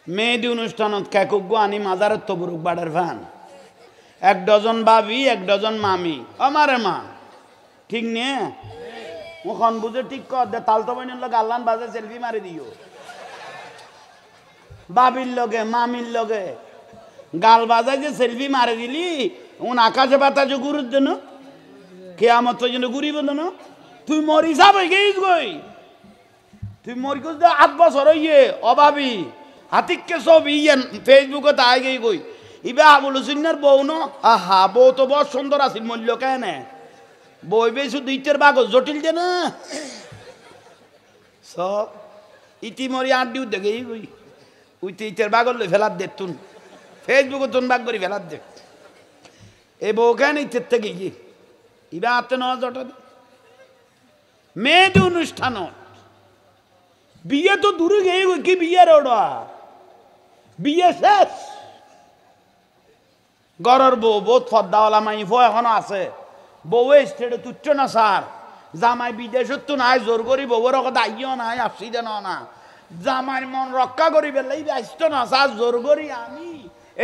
মেহেদি অনুষ্ঠানত কেকুক আনি মাজারের তবরুক বাড়ার ফান 1 ডজন ভাবি 1 ডজন মামি আমারে মা ঠিক নিয়ে মুখন বুঝে ঠিক কর দে তালতো বইনের লগে আল্লাহন বাজে সেলফি মারি দিও বাবির লগে মামির লগে গাল বাজায় যে সেলফি মারি দিলি উন আকাশে বাতাসে ঘুরুর জন্য কেয়ামত পর্যন্ত ঘুরিব না তুই মরি যাবে গেইস গই তুই মরি গেছ 8 বছর হইয়ে অভাবী হাতিককে সব ইয়েন ফেসবুকে তাই গই গই ইবা আবুল হুসেনের বউ ন আহা বউ তো বড় সুন্দর আছিল মূল্য কেন বই বে শুধু ইটের বাগজ জটিল যে না সব ইতি মরি আড্ডি দেখে গই উইতে ইটের বাগল লই ফেলার দে তুন ফেসবুকে তুন বাগ করি ফেলার দে এই বউ কেন ইটের থেকে গিয়ে ইবা আতে ন জটা মেয়েদের অনুষ্ঠান বিয়ে তো দূরে গিয়ে কি বিয়ের ওটা বিয়ে শেষ গরর বউ বহুত ফদ্দাওয়ালা মাইফ এখনো আছে বউ স্টেটে তুচ্ছ না স্যার জামাই বিদেশত তো নাই জোর করি বউর কথা আইও নাই আসছি দেন না জামাই মন রক্ষা করি বেলাই আসতো না স্যার জোর করি আমি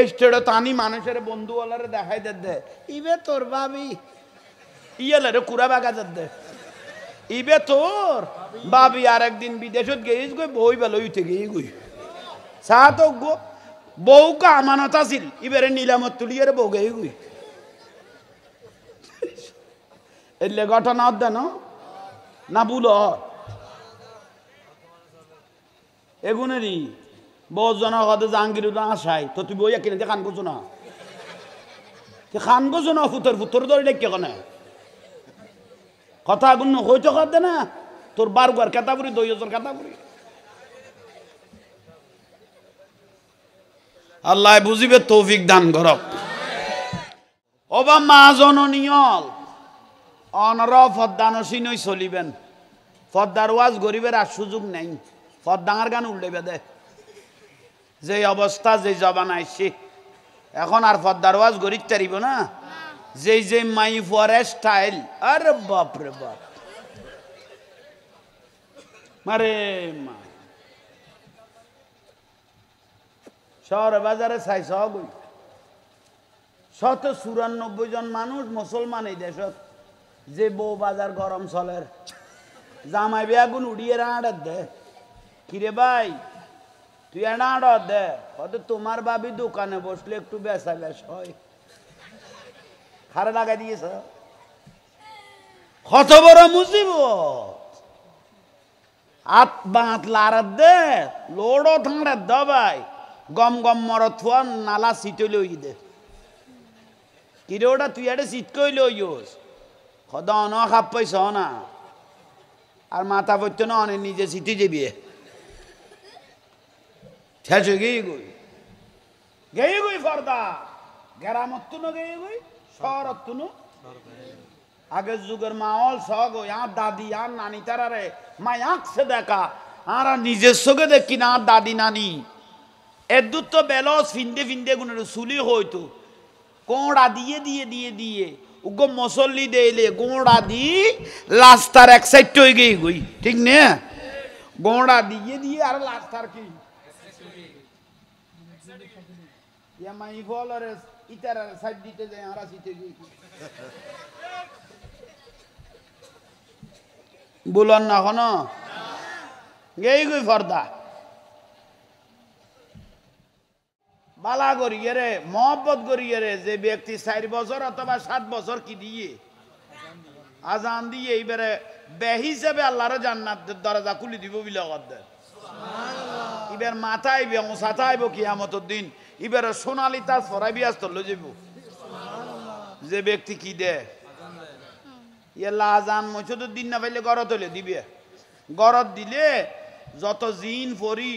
স্টেটে টানি মানুষের বন্ধুওয়ালারে দেখাই দে ইবে তোর ভাবি ইয়েলে রে কুড়া বাগা দে ইবে তোর ভাবি আর একদিন বিদেশত গেইস গই বই বেলা উঠে গিয়ে গই চা তো গো বউকা আমানত আছিল ইবারে নিলামত তুলিয়ে বউ গেই গই এলে ঘটনা দেন না বুল এগুনেরই বহুজনের কথা জাহাঙ্গীরুল্লাহ আসাই তো তুই বইয়া কিনে খান গোছো না খান গোছো না ফুতর ধরে ডেকে কনে কথা আগুন হইতো দে না তোর বারগুয়ার কেতাবুরি 2000 কেতাবুরি আল্লাহ বুঝিবে তৌফিক দান করক অবা মা জননিয়ল অনর ফদ্দানসিনই চলিবেন ফদ্দার ওয়াজ গরিবের আর সুযোগ নেই ফদ্দাঙার গান উল্লেবে দে যে অবস্থা যে জবান আইসি এখন আর ফদ্দার ওয়াজ গরিব তারিব না যে মাই ফরে স্টাইল আরে বাপ রে বাপ মারে মা শহর বাজারে চাইছ গই 194 জন মানুষ মুসলমান এই দেশত যে বউ বাজার গরম চলের জামাই বেগুন উড়িয়ে রাঁড়ার দে কিরে ভাই তুই রাঁড়ার দে হয়তো তোমার ভাবি দোকানে বসলে একটু বেচা বেশ হয় খারে লাগাই দিয়েছ কত বড় মুসিবত আত বাঁত লারার দে লোড়ো থাঁড়ার দ ভাই গম গম মরত নালা সিটে লই দে কিরে ওটা তুই একটা সিট কই লইস খদ অন খাপ পাইছ না আর মাথা পড়তো না অনেক নিজে সিটে যাবি শেষ গেই গই ফর্দা গ্রামত তুনো গেই গই শহরত তুনো আগের যুগের মাহল সগ আর দাদি আর নানি তারারে মাই আঁকছে দেখা আর নিজের চোখে দেখি না আর দাদি নানি এদুত তো বেলস ফিন্দে গুনের চুলি হইতো গোড়া দিয়ে উগো মসল্লি দেইলে গোড়া দি লাস্টার এক সাইড হয়ে গই ঠিক নে গোড়া দিয়ে আর লাস্টার কি মাই ফলরে ইতার সাইড দিতে যায় আর সিটে গই বলন না কোন গই ফর্দা বালা করিয়ে রে মহব্বত করিয়ে রে যে ব্যক্তি 4 বছর অথবা 7 বছর কি দিয়ে আজান দিয়ে এইবারে বে হিসেবে আল্লাহর জান্নাতের দরজা খুলে দিব বিলা কদ্দে এবার মাথায় সাথাইব কিয়ামতের দিন এবারে সোনালি তাজ ফরাইবি আসতে লই যাব যে ব্যক্তি কি দে ইয়াল্লা আজান মসজিদের দিন না পাইলে গরত হলে দিবে গরত দিলে যত জিন ফরি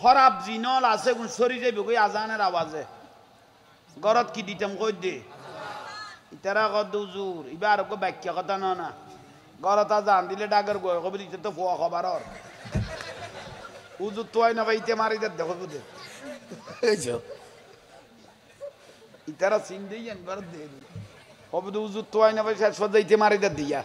খারাপ জিনল আছে কোন সরি যাইব কই আজানের আওয়াজে গরত কি দিতাম কই দে ইতারা কত হুজুর ইবার কো ব্যাখ্যা কথা না গরত আজান দিলে ডাগর গয় কবি দিতে তো ফোয়া খবর আর হুজুর তোই না বাইতে মারি দে দেখো বুঝে এইছো ইতারা সিন দেইন গরত দে কবি হুজুর তোই না বাই সদাইতে মারি দে দিয়া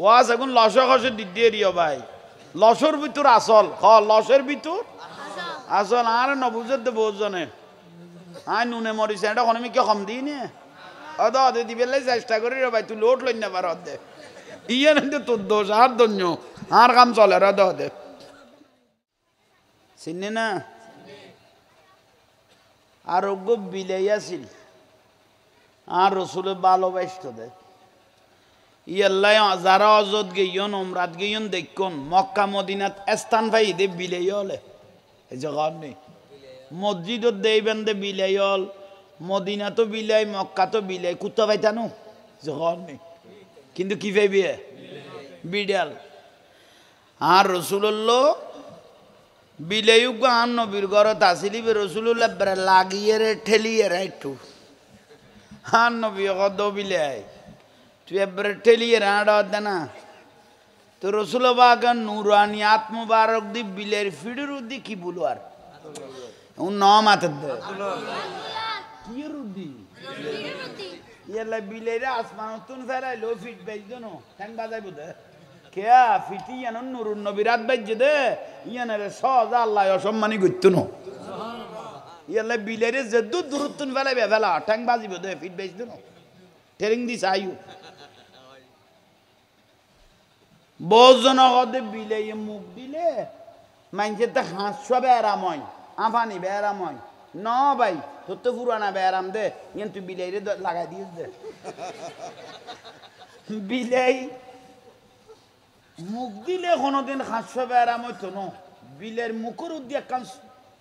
ওয়াজ এখন লসে খসে দিতে দিও ভাই লসর ভিতর আসল লসের ভিতর আসল আর নবুজত দে বহুজনে আই নুনে মরিছে এটা কোনো কে কম দিই নে অদে দিবে চেষ্টা করি রে ভাই তুই লোট লই না পার দে ইয়ে না তোর দোষ আর ধন্য আর কাম চলে রে দে চিনি না আরোগ্য বিলাই আছিল আর রসুলের ভালোবাসত দে ইয়াল্লাই যারা অজত গেইন ওমরাত গেইন দেখুন মক্কা মদিনাত স্থান পাই দে বিলাই হলে এই জগৎ নেই মসজিদত দেইবেন দে বিলাই হল মদিনা তো বিলাই মক্কা তো বিলাই কুত্তা পাইতানো জগৎ নেই কিন্তু কি পাইবি বিড়াল আর রসুল্লাহ বিলেয়ুগ আন নবীর ঘরত আসিলি রসুল্লাহ লাগিয়ে রে ঠেলিয়ে রে একটু আন নবী কদ বিলাই তুই এবারে ঠেলিয়ে রে আড় না তো রসুল বাগান নুরানি আত্মবারক দি বিলের ফিডের উদ্দি কি বলো আর ন মাথার দে কি রুদ্দি ইয়ালা বিলের আসমান তুন ফেরাইলো ফিট বেজ দনো ঠ্যাং বাজাইব দে কেয়া ফিটি ইয়ান নুরুন নবীরাত বাইজে দে ইয়ানের সহজ আল্লাহ অসম্মানী করতো না ইয়ালে বিলেরে যেদু দূরত্বন ফেলাইবে ফেলা ঠ্যাং বাজিব দে ফিট বেজ দনো টেরিং দিস আয়ু বহুজন অগদে বিলে মুখ দিলে মাইনছে তো হাঁসা বেড়াময় আফানি বেড়াময় ন ভাই তোর তো পুরানা বেড়াম দে ইয়ান তুই বিলেরে লাগাই দিস দে বিলাই মুখ দিলে কোনোদিন হাস্য বেড়াম হইতো ন বিলের মুখের উদ্দি একখান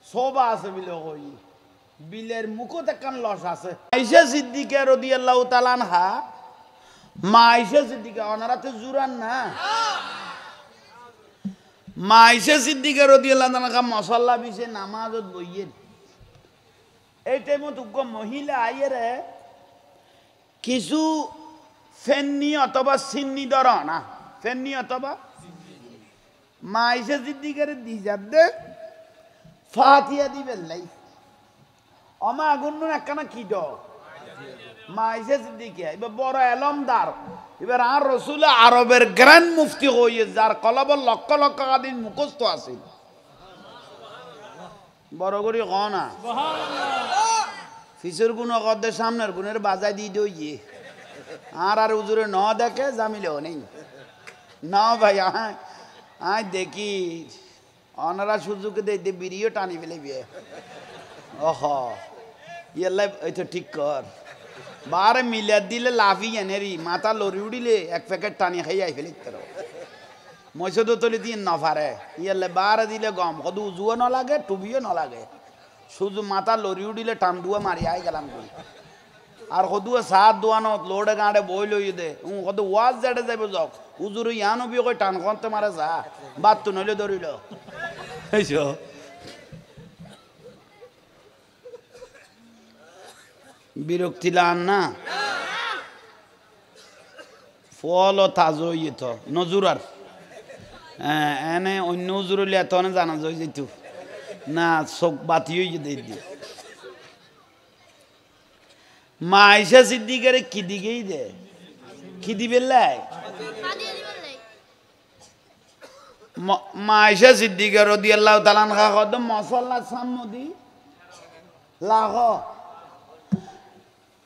শোভা আছে বিলে কই বিলের মুখত একখান লস আছে আয়েশা সিদ্দিকা রাদিয়াল্লাহু তাআলা আনহা মা আয়েশা সিদ্দিকা ওনারা তো জুরান না মা আয়েশা সিদ্দিকা রাদিয়াল্লাহু তাআলা মশাল্লা বিছে নামাজত বইয়েন এই টাইমত উগ্র মহিলা আইয়েরে কিছু ফেন্নি অথবা সিন্নি ধর না ফেন্নি অথবা মা আয়েশা সিদ্দিকারে দি যাবে ফাতিহা দিবেন লাই আমা আগুন একখানা কি দ মা আয়েশা সিদ্দিকা এবার বড় এলমদার এবার আর রসুল আরবের গ্র্যান্ড মুফতি হইয়ে যার কলব লক্ষ লক্ষ আদিন মুখস্থ আছে বড় করি ক না ফিসের গুণ কদ্দে সামনের গুণের বাজাই দিয়ে দইয়ে আর উজুরে ন দেখে জামিলেও নেই না ভাই আয় দেখি অনারা সুযোগে দে বিড়িও টানি ফেলে বিয়ে ওহ ইয়াল্লাই এই তো ঠিক কর বারে মিলে দিলে লাফি এনেরি মাথা লড়ি উড়িলে এক প্যাকেট টানি খাই আই ফেলে তার মৈসদ তলি দিয়ে নফারে ইয়াল্লে বারে দিলে গম কত উজুও ন লাগে টুবিও ন লাগে শুধু মাথা লড়ি উড়িলে টান দুয়া মারি আই গেলাম আর কদু সাত দোয়ানো লোডে গাঁড়ে বই লই দে কত ওয়াজ জেডে যাইব যাও উজুর ইয়ানো বি কই টান করতে মারে যা বাত তো নইলে ধরিল বিরক্তি লান না ফল তাজো ইত নজুরার এনে অন্য উজুরলে এত জানা যাই যেত না চোখ বাতি হয়ে যেতে মা আয়েশা সিদ্দিকারে কি দিকেই দে কি দিবে লাই মা আয়েশা সিদ্দিকা রাদিয়াল্লাহু তাআলা আনহা কদম মশলা সামদি লাগ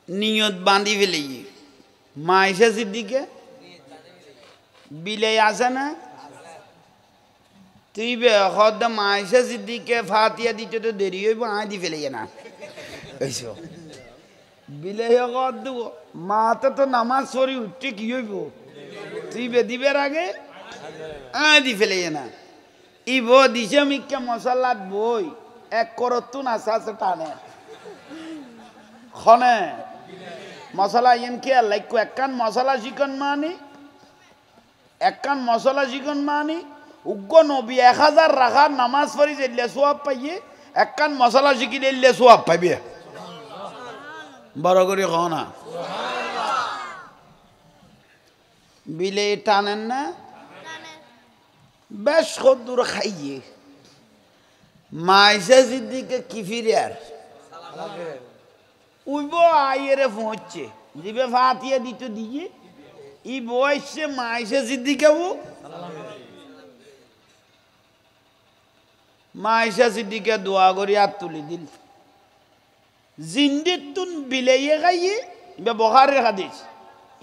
নিয়ত বাঁধি ফেলে মা আয়েশা সিদ্দিকা বিলে আছে না তুই বে কদম মা আয়েশা সিদ্দিকা ফাতিহা দিতে তো দেরি হইব আয় দি ফেলে না এইসো বিলে কদ মাতে তো নামাজ পড়ি উঠতে কি হইব তুই বে দিবের আগে আয় দি ফেলে না ইব দিছে মিক্কা মশালাত বই এক করত না আছে টানে খনে মশলা ইন কে লাইক একখান মশলা চিকন মানি একখান মশলা চিকন মানি উগ্র নবী 1000 রাখার নামাজ পড়ি যেলে সোয়াব পাইয়ে একখান মশলা শিখিলে এলে সোয়াব পাইবে বড় করে কও না বিলে টানেন না বেশ কদ্দুর খাইয়ে মা আয়েশা সিদ্দিকা কি ফিরে আর উইব আইয়েরে পৌঁছছে দিবে ফাতিহা দিতে দিয়ে ই বয়সে মাইসে সিদ্দিকাবু মাইসা সিদ্দিকা দোয়া করি আর তুলি দিল জিন্দিতুন বিলাইয়ে খাইয়ে বা বহারের হাদিস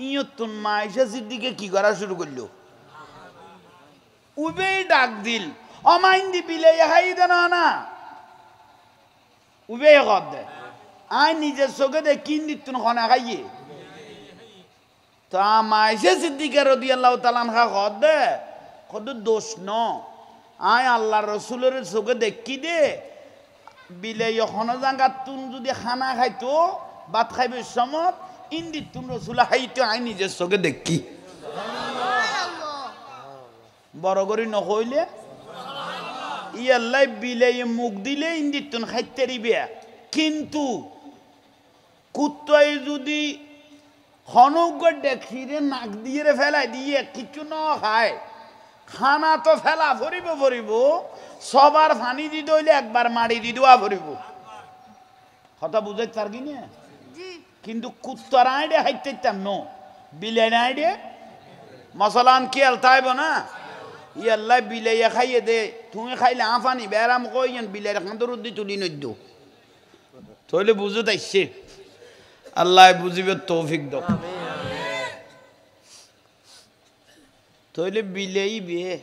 ইয়তুন মাইসা সিদ্দিকে কি করা শুরু করলো উবেই ডাক দিল অমাইন্দি বিলাইয়ে খাই দেন না উবেই কর দে আই নিজের চোখে দে কিন দিতুন খনা খাইয়ে তা মাইসা সিদ্দিকা রাদিয়াল্লাহু তাআলা আনহা কর দে কত দোষ ন আয় আল্লাহ রসুলের চোখে দেখি দে বিলে এখনো জাঙ্গাত তুন যদি খানা খাইতো ভাত খাইবে সমত ইন্দি তুন রসুলে খাইতো আই নিজের চোখে দেখি বড় করি নকইলে ইয়াল্লাই বিলে মুখ দিলে ইন্দি তুন খাইতে দিবে কিন্তু কুত্তাই যদি হনগর দেখিরে নাক দিয়ে ফেলাই দিয়ে কিছু ন খায় খানা তো ফেলা ভরিব সবার ফানি দি দইলে একবার মারি দি দেওয়া ভরিব কথা বুঝে তার কি না কিন্তু কুত্তার আইডে হাইতাম নো বিলেন আইডে মশলান কি আলতাইব না ইয়াল্লাই বিলেয়া খাইয়ে দে তুমি খাইলে আফানি বেরাম কইয়েন বিলের খান্দর উদ্দি তুলি নদ্য তাইলে বুঝে তাইছে আল্লাহ বুঝিবে তৌফিক দাও তাইলে বিলেই বে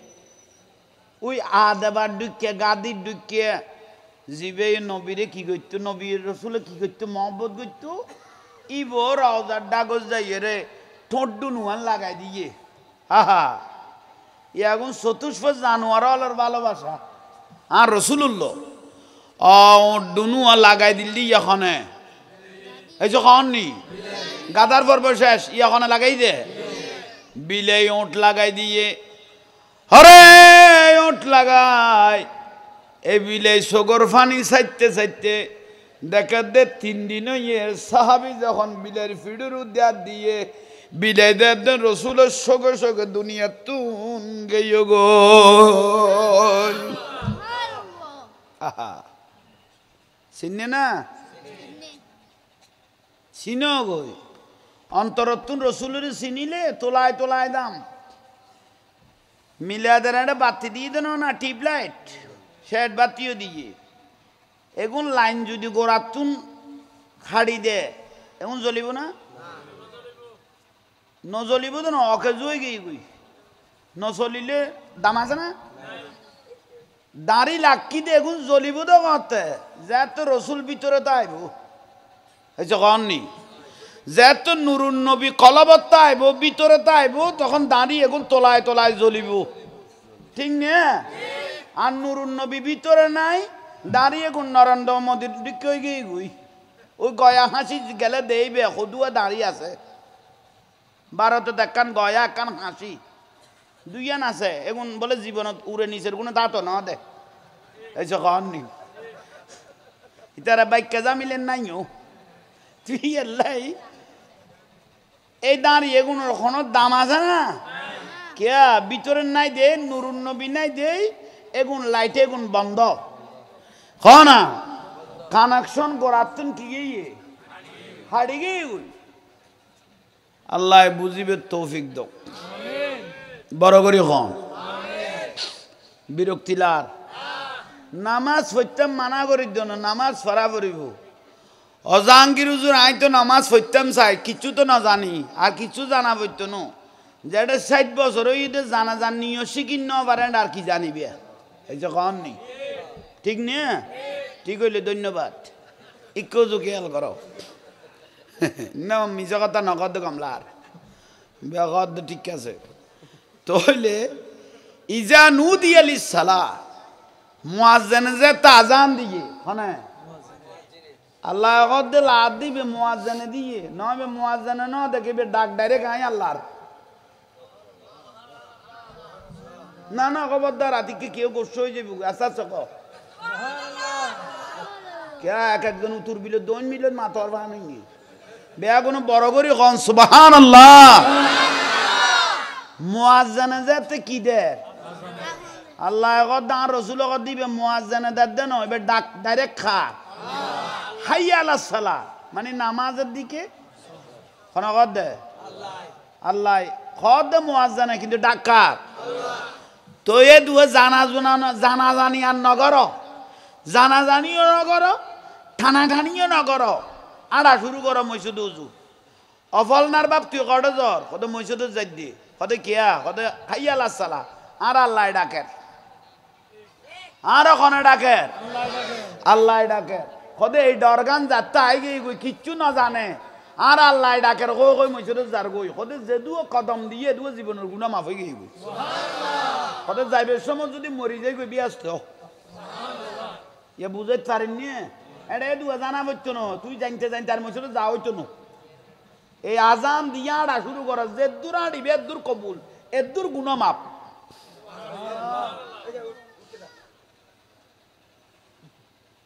ওই আদাবার ডুকিয়া গাদির ডুকিয়া জিবে নবীরে কি করতো নবীর রসুলে কি করতো মহব্বত করতো ইব রাউজার ডাগজ যাইয়ে রে ঠোঁট ডুনুয়ান লাগাই দিয়ে হা এখন চতুষ্প জানোয়ার হলার ভালোবাসা আর রসুল্লাহ ডুনুয়া লাগাই দিলি এখানে এই যে খাওয়াননি গাদার পর্ব শেষ এখানে লাগাই দে বিলে ওট লাগাই দিয়ে হরে ওট লাগাই এ বিলে সগর ফানি চাইতে দেখা দে 3 দিন সাহাবি যখন বিলের ফিডুর উদ্যাত দিয়ে বিলে দে রসুলের সগে দুনিয়া তুন গেই গো চিনে না চিন গই অন্তরতুন রসুলের চিনিলে তোলায় দাম মিলাদের একটা বাতি দিয়ে দেন না টিউবলাইট শেড বাতিও দিয়ে এখন লাইন যদি গোড়াতুন খাড়ি দে এখন জ্বলিব না নজ্বলিব তো না অকে জুই গই নচলিলে দাম আছে না দাঁড়ি লাকি দে এখন জ্বলিব তো কতে যে তো রসুল ভিতরে তো আইব এই কননি যেত নুরুন নবী কলবত্তা আইব ভিতরে তো আইব তখন দাঁড়িয়ে এখন তোলায় জ্বলিব ঠিক না আর নুরুন নবী ভিতরে নাই দাঁড়িয়ে এখন নরেন্দ্র মোদীর দিকে গিয়ে গুই ওই গয়া হাসি গেলে দেইবে সদুয়া দাঁড়িয়ে আছে ভারতে দেখান গয়া একান হাসি দুইয়ান আছে এখন বলে জীবনত উড়ে নিচের কোনো দাঁতও না দে এই কননি ইতারা বাইকে জামিলেন নাইও তুই এলাই এই দাঁড়িয়ে এগুলোর কোনো দাম আছে না কে ভিতরে নাই দে নুরুন নবী নাই দে এগুন লাইটে এগুন বন্ধ না কানেকশন করাতেন কি গিয়ে হাড়ি গিয়ে আল্লাহ বুঝিবে তৌফিক দাও বড় করি খন বিরক্তিলার নামাজ পড়তাম মানা করি না নামাজ ফরা পড়িব অজাঙ্গির হুজুর আই তো নামাজ পড়তাম চাই কিছু তো না জানি আর কিছু জানা পড়তো ন যেটা 60 বছর হইতে জানা জানিও শিখিন ন পারেন আর কি জানিবে এই যে কন নি ঠিক নে ঠিক হইলে ধন্যবাদ ইকো খেয়াল করো না মিজা কথা নগদ কমলার বেগদ ঠিক আছে তাহলে ইজা নুদি আলিস সালা মুয়াজ্জিন যে তাজান দিয়ে হনে আল্লাহ কদ্দে লাদ দিবে মুয়াজ্জিনে দিয়ে নবে মুয়াজ্জিনে ন দেখিবে ডাক ডাইরেক্ট আই আল্লাহর না খবরদার আতিকে কেউ গোস্ত হয়ে যাবে আচ্ছা চক কে একজন উত্তর বিলে 2 মিলিয়ন মাতর বানাই বেয়া কোনো বড় করে কন সুবহানাল্লাহ মুয়াজ্জিনে যেতে কি দে আল্লাহ কদ্দা আর রাসূল কদ দিবে মুয়াজ্জিনে দে ন এবে ডাক ডাইরেক্ট খা হাইয়া আলাস সালাহ মানে নামাজের দিকে খনগত দে আল্লাহ খদ মুয়াজ্জানে কিন্তু ডাকাত তো এ দুয়ে জানা জানি আর নগর জানা জানিও নগর ঠানা ঠানিও নগর আড়া শুরু করো মসজিদ উজু অফলনার বাপ তুই কড়ে জ্বর কত মসজিদ যাই দি কত কিয়া কত হাইয়াল সালা আর আল্লাহ ডাকের আর ওখানে ডাকের আল্লাহ ডাকের কত এই ডরগান যাত্রা আই গই কিচ্ছু না জানে আর আল্লাহ ডাকের কই কই মসজিদ যার গই কত যে দু কদম দিয়ে দু জীবনের গুণা মাফ হয়ে গই কত যাইবে সময় যদি মরি যাই গই ব্যস্ত ইয়ে বুঝাইতে পারেননি এটা দু জানা হইতো না তুই জানতে জানতে আর মসজিদ যা হইতো না এই আজান দিয়া আড়া শুরু করা যে দূর আড়িবে দূর কবুল এর দূর গুণা মাপ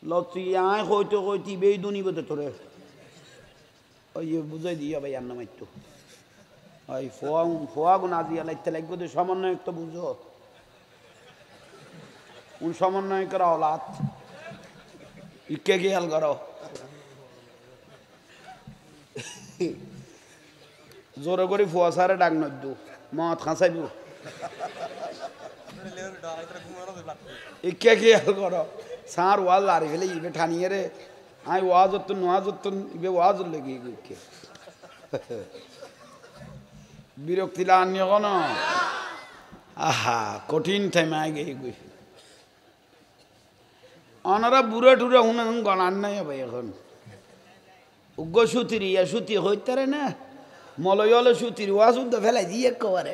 লতি আয় হইতে হইতে বেই দুনিব তো তোরে ওই বুঝাই দিয়া ভাই আর নামাইত ওই ফোয়া গুণ আজিয়া লাইতে লাগবে তো সমন্বয় তো বুঝো উন সমন্বয় করা ওলাত ইকে খেয়াল করো জোরে করে ফুয়া সারে ডাক নদ্দু মদ খাঁচাইব ইকে খেয়াল করো সার ওয়াজ আর ফেলে ইবে ঠানিয়ে রে আই ওয়াজ হতো নোয়াজ হতো ইবে ওয়াজ লেগে ইকে বিরক্তি লানিও কোন আহা কঠিন টাইমে আগে গই অনারা বুড়ে টুরে হুনে গণান নাই ভাই এখন উগ্র সুতির ইয়া সুতি হইতারে না মলয়ল সুতির ওয়াজ উদ্দা ফেলাই দিয়ে কবারে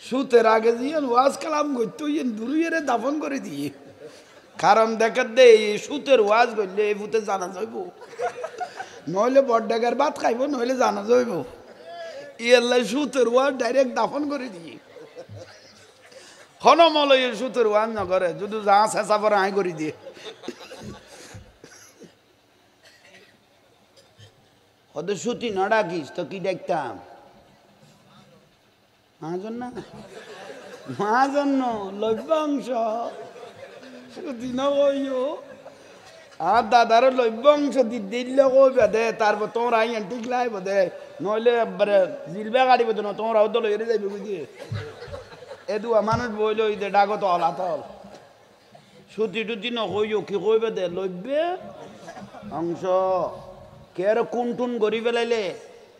সুতের আগে দিয়ে ওয়াজ কালাম করতো ইয়ে দুরুইয়েরে দাফন করে দিয়ে কারণ দেখার দে সুতের ওয়াজ করলে এই ভূতে জানা যাইব নইলে বড়ডাগার ভাত খাইব নইলে জানা যাইব ইয়াল্লাই সুতের ওয়াজ ডাইরেক্ট দাফন করে দিয়ে হনমলয়ের সুতের ওয়াজ না করে যদি যা চেঁচা পরে আই করে দিয়ে হয়তো সুতি না ডাকিস তো কি দেখতাম মাজন না মাজন লভ্যাংশ সুতি না কইও আর দাদার লভ্যাংশ দিলে কইবে দে তারপর তোমরা আইন ঠিক লাইব দে নইলে একবারে জিলবে গাড়িব তো না তোমরা তো লইরে যাইবে বুঝিয়ে এদু মানুষ বইল দে ডাগত অলাতল সুতি টুতি নকইও কি কইবে দে লইবে অংশ কের কোন টুন গড়ি পেলাইলে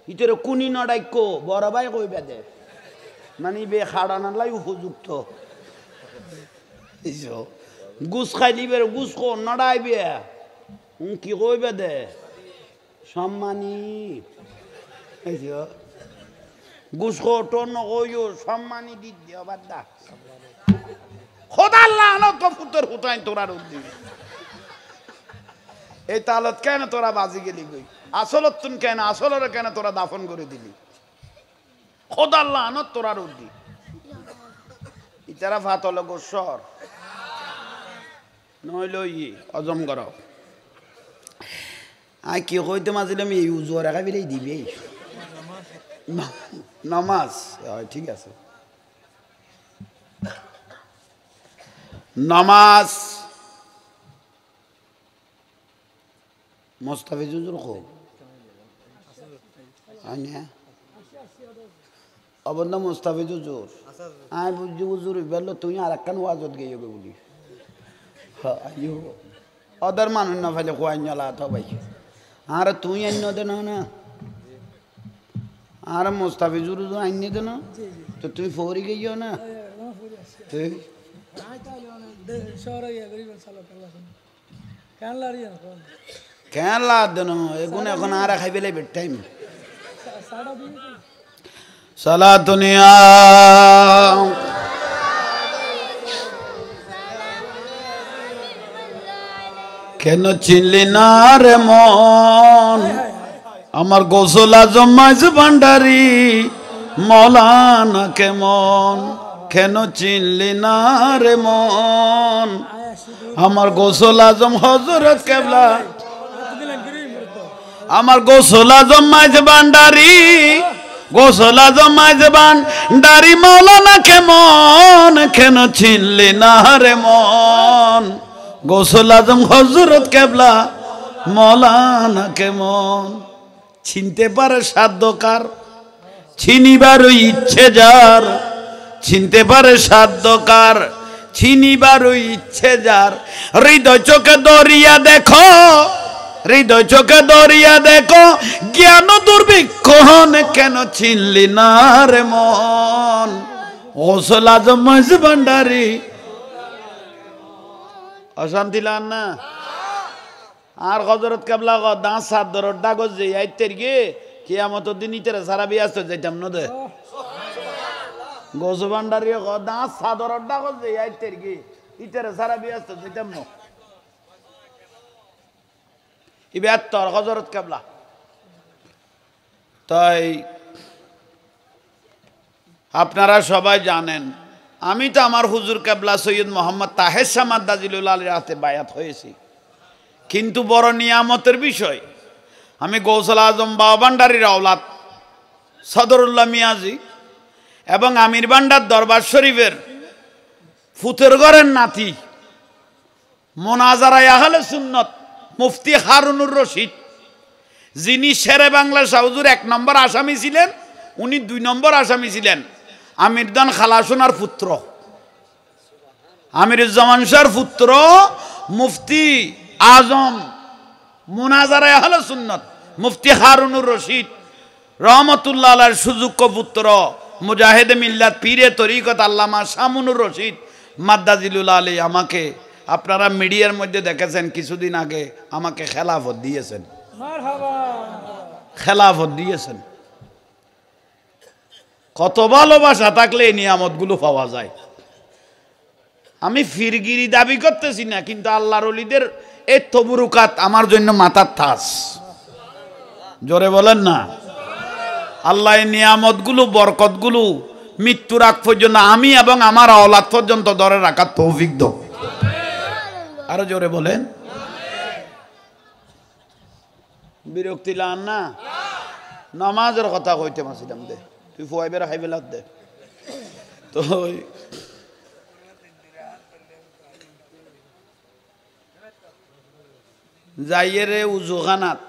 ইতরে কুনি নডাইক বড় ভাই কইবে দে মানে বে খাড়ানালাই উপযুক্ত গুছ খাই দিবে গুছ কো নডাইবে কি কইবে দে সম্মানী গুছ কো টোন নকইও সম্মানী দি দিও বাদা খোদা আল্লাহ আনো তো ফুতর হুতাই তোরা রুদ্দি এই তালত কেন তোরা বাজি গেলি গই আসলত তুন কেন আসলের কেন তোরা দাফন করে দিলি খোদা আল্লাহ আনো তোরা রুদ্দি ইতারা ফাতল গোসর নইল ই অজম কর আই কি কইতে মাঝিলাম এই উজুয়ার একা বিলেই দিবি নামাজ ঠিক আছে নামাজ মোস্তাফিজ হুজুর খুব অবন্ধ মোস্তাফিজ হুজুর আই বুঝছি হুজুর বেলো তুই আর একখান ওয়াজত গিয়ে বলি ওদের মানুষ না ফেলে খোয়াই নলা তো ভাই আর তুই আইন দে না আর মোস্তাফিজ হুজুর আইন দে না তো তুই ফৌরি গিয়েও না তুই কেন লাদ দেন এগুন এখন আর খাই পেলে বেড টাইম সালা দুনিয়া কেন চিনলি না রে মন আমার গোসল আজম মাঝ ভান্ডারি মৌলানা কেমন কেন চিনলি না রে মন আমার গোসল আজম হযরত কেবলা আমার গোসল আজম মাঝ ভান্ডারি গোসল আজম মাঝ ভান্ডারি মৌলানা কেমন কেন চিনলি না রে মন গোসল আজম হযরত কেবলা মৌলানা কেমন চিনতে পারে সাধ্য কার ছিনিবার ইচ্ছে যার চিনতে পারে সাধ্যকার, ছিনিবার ইচ্ছে যার। হৃদয় চোখে দরিয়া দেখো, হৃদয় চোখে দরিয়া দেখো, জ্ঞান দুর্ভিক্ষণ কেন চিনলি না রে মন। ওসল আজম মহিষ ভান্ডারী অশান্তি লান না। আর হযরত কেবলা গ দাঁত সাত দরর ডাগজ যে আইতের গিয়ে কিয়ামত দিন ইতারে সারা বিয়াস্ত যাইতাম না দে গোস ভান্ডারী গ দাঁত সাত দরর ডাগজ যে আইতের গিয়ে ইতারে সারা বিয়াস্ত যাইতাম না। ইবাত্তর হযরত কেবলা। তাই আপনারা সবাই জানেন আমি তো আমার হুজুর কেবলা সৈয়দ মোহাম্মদ তাহের শাহ মাদ্দাজিলুল আলীর হাতে বায়াত হয়েছি, কিন্তু বড় নিয়ামতের বিষয় আমি গৌসুল আজম বাবা ভান্ডারীর আওলাদ সদরুল্লাহ মিয়াজি এবং আমির ভান্ডার দরবার শরীফের ফুতের ঘরের নাতি মোনাজারায়ে আহলে সুন্নত মুফতি হারুনুর রশিদ, যিনি শেরে বাংলা শাহজুর 1 নম্বর আসামি ছিলেন, উনি 2 নম্বর আসামি ছিলেন আমিরদান খালাসুনার পুত্র, আমিরুজ্জামান শাহর পুত্র মুফতি আজম মোনাজারায়ে আহলে সুন্নত মুফতি হারুনুর রশিদ রহমতুল্লাহ আলাইহির সুযোগ্য পুত্র মুজাহিদে মিল্লাত পীরে তরিকত আল্লামা শামুনুর রশিদ মাদ্দাজিলুল আলী আমাকে আপনারা মিডিয়ার মধ্যে দেখেছেন কিছুদিন আগে আমাকে খেলাফত দিয়েছেন, খেলাফত দিয়েছেন। কত ভালোবাসা থাকলে এই নিয়ামতগুলো পাওয়া যায়। আমি ফিরগিরি দাবি করতেছি না, কিন্তু আল্লাহর ওলিদের এই তবরুকাত আমার জন্য মাথার থাস। জোরে বলেন না। আল্লাহ এই নিয়ামতগুলো বরকতগুলো মৃত্যুর আগ পর্যন্ত আমি এবং আমার আওলাদ পর্যন্ত ধরে রাখার তৌফিক দাও। আরো জোরে বলেন। বিরক্তি লান না। নামাজের কথা কইতে মাসিলাম দে, তুই ফুয়াইবের হাইবেলাত দে। তো যাইয়ে রে উজুখানাত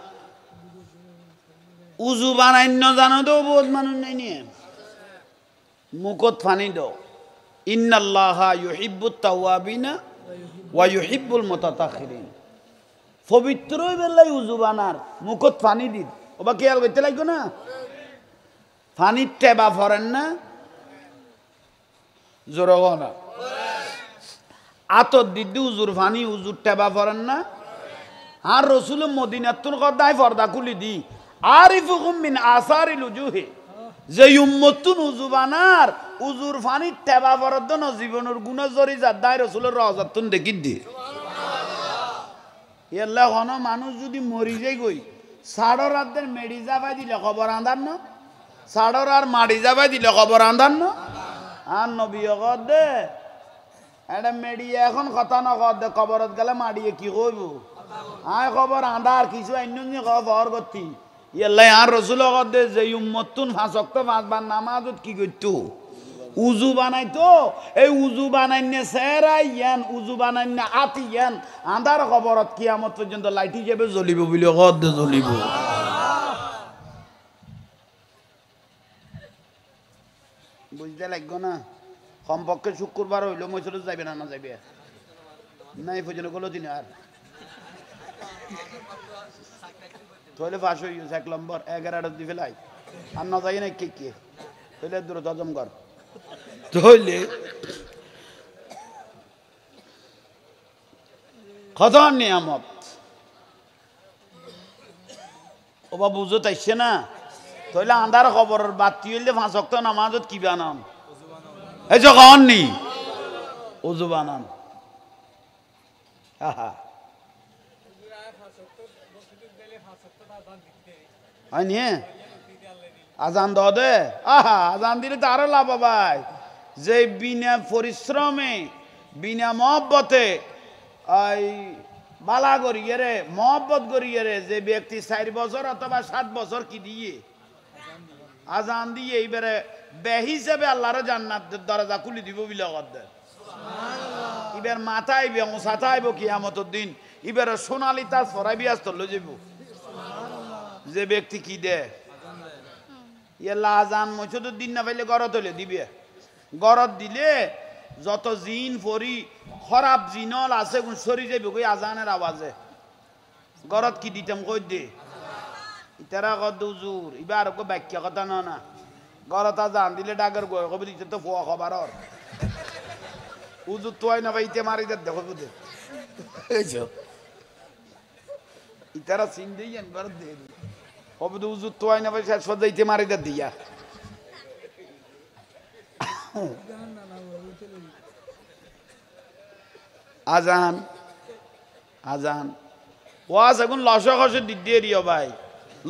উজু বানাইন্য জানো তো বহুত মানুষ নাই নিয়ে মুখত ফানি দাও। ইন্নাল্লাহা ইউহিব্বুত তাওয়াবিনা ওয়া ইউহিব্বুল মুতাতাখিরিন। পবিত্র বেলাই উজু বানার মুখত ফানি দিন ওবা খেয়াল করতে লাগবে না। ফানির টেবা ফরেন না জোর না আতর দিদি উজুর ফানি উজুর টেবা ফরেন না। আর রসুল মদিনাতুল কদায় পর্দা খুলি দি আরিফুকুম মিন আসারিল উজুহি, যে উম্মতুন উজু বানার উজুর ফানির টেবা ফরদ ন জীবনের গুণ জরি যাদায় রসুলের রওজাতুন দেখি দি। এল্লা হন মানুষ যদি মরি যাই গই সাড়র রাতের মেডি যাবাই দিলে খবর আন্দার ন, সাড়র আর মাড়ি যাবাই দিলে খবর আন্দার ন। আর নবী কর দে এটা মেডিয়া এখন কথা না কর দে কবরত গেলে মাড়িয়ে কি কইব আয় খবর আন্দার কিছু অন্য খবর করতি। ইয়াল্লাই আর রসুল কর দে যে উম্মতুন 5 ওয়াক্ত 5 বার নামাজত কি করতো উজু বানাইতো। এই উজু বানাইনে সেরা ইয়ান উজু বানাইনে আতি ইয়ান আন্দার খবরত কিয়ামত পর্যন্ত লাইটি যাবে জ্বলিব বলে কর দে জ্বলিব। বুঝতে লাগবে না। কমপক্ষে শুক্রবার হইলো মসজিদে যাইবে না, না যাইবে না এই পর্যন্ত গেলো দিন আর তাহলে 5 হয়ে গেছে 1 নম্বর 11টা দি ফেলাই আর না যাই না কে কে তাহলে দূর হজম কর। তাহলে কত নিয়ামত ওবা বুঝো তাইছে না। তাহলে আন্ধার খবর বাতি হইলে 5 ওয়াক্ত নামাজত কি বানান এই যে কন নি উজু বানান। আজান দ দে আজান দিলে তো আরো লাভ ভাই। যে বিনা পরিশ্রমে বিনা মহব্বতে বালা করিয়ে রে মহব্বত করিয়ে রে যে ব্যক্তি 4 বছর অথবা 7 বছর কি দিয়ে আজান দিয়ে এইবারে বে হিসেবে আল্লাহর জান্নাতের দরজা খুলে দিব বিলা কর দে। এবার মাথা আইবে সাথা আইব কিয়ামতের দিন এবারে সোনালি তাজ ফরাই বিয়াস তো লই যাব যে ব্যক্তি কি দে ইয়াল্লা আজান মসজিদের দিন না পাইলে গরত হলে দিবে গরত দিলে যত জিন ফরি খারাপ জিনল আছে কোন সরি যাবে কই আজানের আওয়াজে গরত কি দিতাম কই দে ইতারা কত হুজুর ইবার কো বাক্য কথা না গরত আজান দিলে ডাগর গয় কবে দিতে তো ফোয়া খবর আর হুজুর তোই না পাইতে মারি দে দেখো বুঝে এইছো ইতারা সিন দেই একবার দে কবে তো হুজুর তোই না পাই শেষ সদাইতে মারি দে দিয়া আজান আজান ওয়াজ এখন লসে দিয়ে দিও ভাই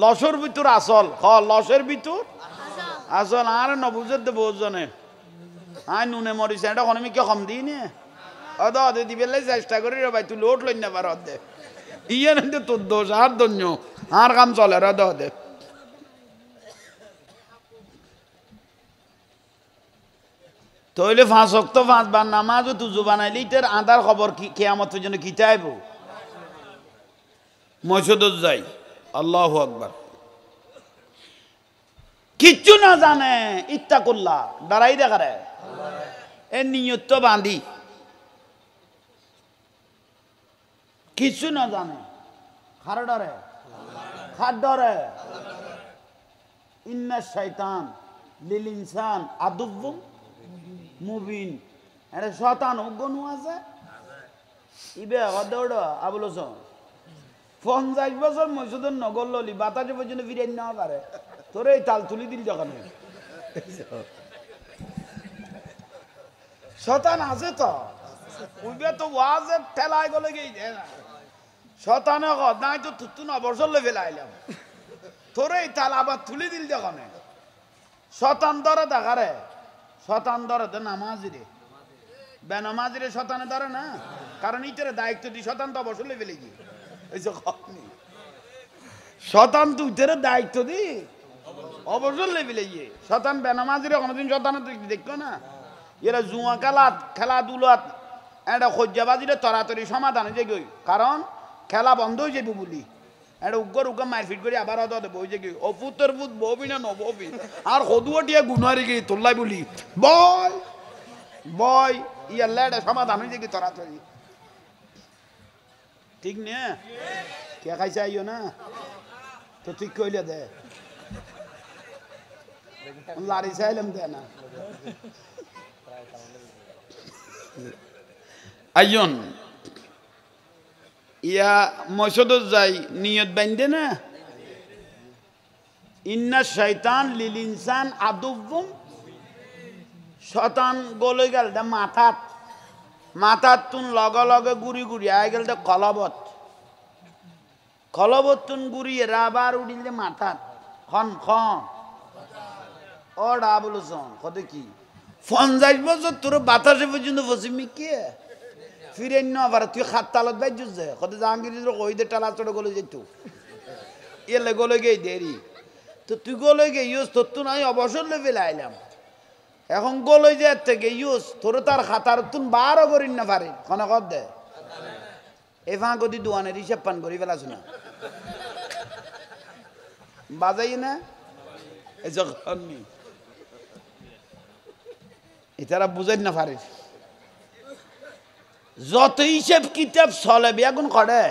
লসর ভিতর আসল লসের ভিতর আসল আর নবুজের দেবো জনে আয় নুনে মরিস এটা আমি কে কম দিই নে অদে দিবে চেষ্টা করি রে ভাই তুই লোট লই না পার দে ইয়ে না তোর দোষ আর ধন্য আর কাম চলে রে দে তইলে 5 ওয়াক্ত 5 বার নামাজও তুজু বানাইলি তোর আদার খবর কি কিয়ামতের জন্য কি চাইব মসজিদে যাই আল্লাহু আকবার কিচ্ছু না জানে ইত্তাকুল্লাহ ডরাই দেখারে এ নিয়ত তো বাঁধি কিচ্ছু না জানে খার ডরে খার ডরে ইন্না শাইতান লিল ইনসান আদুব্বুম মুবিন এটা শতান উগ্গনু আছে ইবে দৌড় আবুলস 50 বছর মসজিদের নগর ললি বাতাসে পর্যন্ত ফিরে নেওয়া পারে তোরে এই তাল তুলি দিল যখন শতান আছে তো উইবে তো ওয়াজের ঠেলায় গলে গেই দে না শতানে নাই তো তুই 9 বছর লে ফেলাইলাম তোরে এই তাল আবার তুলি দিল যখন শতান ধরে দেখারে শতান ধরে তো নামাজিরে বেনামাজিরে শতানে ধরে না কারণ ইটারে দায়িত্ব দি শতান তো অবসর লেভেলে গিয়ে এই যে শতান তো ইটারে দায়িত্ব দি অবসর লেভেলে গিয়ে শতান বেনামাজিরে কোনোদিন শতানে তো দেখতো না এরা জুয়া খেলাধুলাত এটা খোঁজাবাজিরে তরাতরি সমাধান হয়ে গই কারণ খেলা বন্ধ হয়ে যাবে বলি এটা উগ্র মারপিট করে আবার বই যে অপুতর পুত ববি না নববি আর সদুয়াটিয়া গুনারি গিয়ে তোল্লাই বলি বয় বয় ইয়াল্লা এটা সমাধান হয়ে যায় তোরা তরি ঠিক নে কে খাইছে আইও না তো ঠিক কইলে দে লারি চাইলাম দে না আইন ইয়া মসজিদে যাই নিয়ত বান্ধে না ইন্না শাইতান লিল ইনসান আদুব্বুম শতান গলে গেল মাথাত তুন লগে গুড়ি গুড়ি আই গেল কলবত তুন গুড়িয়ে রাবার উড়িলে মাথাত খন ও ডাবলুস কত কি 50 বছর তোর বাতাসে পর্যন্ত ফসিমি কে ফিরে আবার তুই খাত তালত বাই যুজ কত জাহাঙ্গীর কই দে টালা চড়ে গলে যেত এলে গলে গেই দেরি তো তুই গলে গে ইউজ তোর তো নাই অবসর লেভেলে আইলাম এখন গলে যে থেকে ইউজ তোর তার খাতার তুন 12 করিন না পারে কোন কর দে এ ফাঁ গদি দোয়ানের হিসাব পান করি ফেলাছ না বাজাই না এই যখন এটারা বুঝাই না পারে যত হিসেব কিতাব চলে বেগুন করে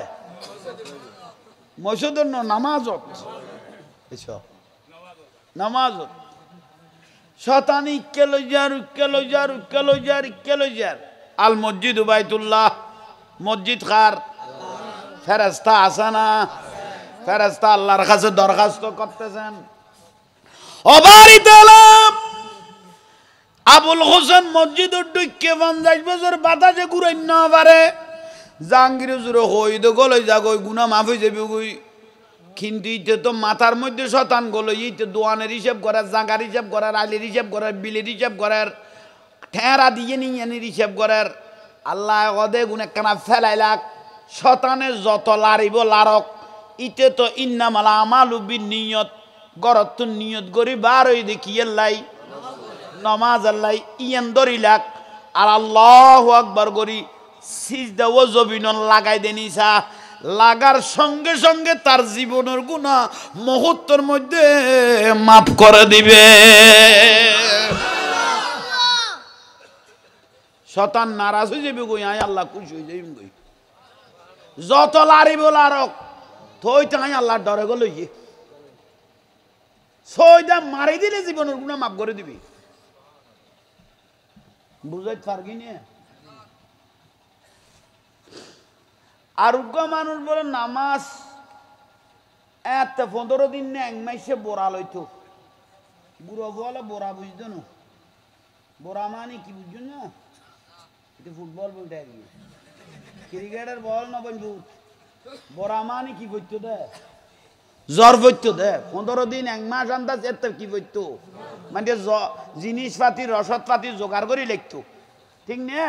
মসজিদের নামাজত নামাজত শতানি কেলোজার আল মসজিদ উবাইতুল্লাহ মসজিদ খার ফেরেস্তা আছে না ফেরেস্তা আল্লাহর কাছে দরখাস্ত করতেছেন অবারিত আবুল হোসেন মসজিদ ঢুকে 50 বছর বাতাসে ঘুরাই না পারে জাহাঙ্গীর জুড়ে হই তো গলে যা গই গুনা মাফ হয়ে যাবে গই কিন্তু ইতে তো মাথার মধ্যে শতান গলো ইতে দোয়ানের হিসাব করার জাগার হিসাব করার আলির হিসাব করার বিলের হিসাব করার ঠেরা দিয়ে নিয়ে হিসাব করার আল্লাহ অদে গুনে কানা ফেলাইলাক শতানের যত লারিব লারক ইতে তো ইন্নামাল আমালু বিন্নিয়ত গরত নিয়ত করি বার হই দেখি আল্লাহ নমাজ আল্লাহ ইয়ান দরিলাক আর আল্লাহু আকবার করি সিজদা ও জবিনন লাগাই দেনিসা লাগার সঙ্গে সঙ্গে তার জীবনের গুনাহ মুহূর্তের মধ্যে মাফ করে দিবে। শয়তান নারাজ হয়ে যাবে কই, আয় আল্লাহ খুশি হয়ে যাইম কই। যত লারি বলারক থই তাই আল্লাহ ডরে গো লইয়ে ছয়টা মারি দিলে জীবনের গুনাহ মাফ করে দিবি। বুঝাইতে পারবি না? আরোগ্য মানুষ বলে নামাজ এত 15 দিন না এক মাসে বোরা লইতো। বুড়ো বলে বোরা বুঝতো না। বোরা মানে কি বুঝছো না? এটা ফুটবল বলতে আর কি, ক্রিকেটের বল না বলবো। বোরা মানে কি বলতো দে? জ্বর বইতো দে। 15 দিন এক মাস আন্দাজ এত কি বইতো, মানে জিনিসপাতি রসদপাতি জোগাড় করে লিখতো, ঠিক না?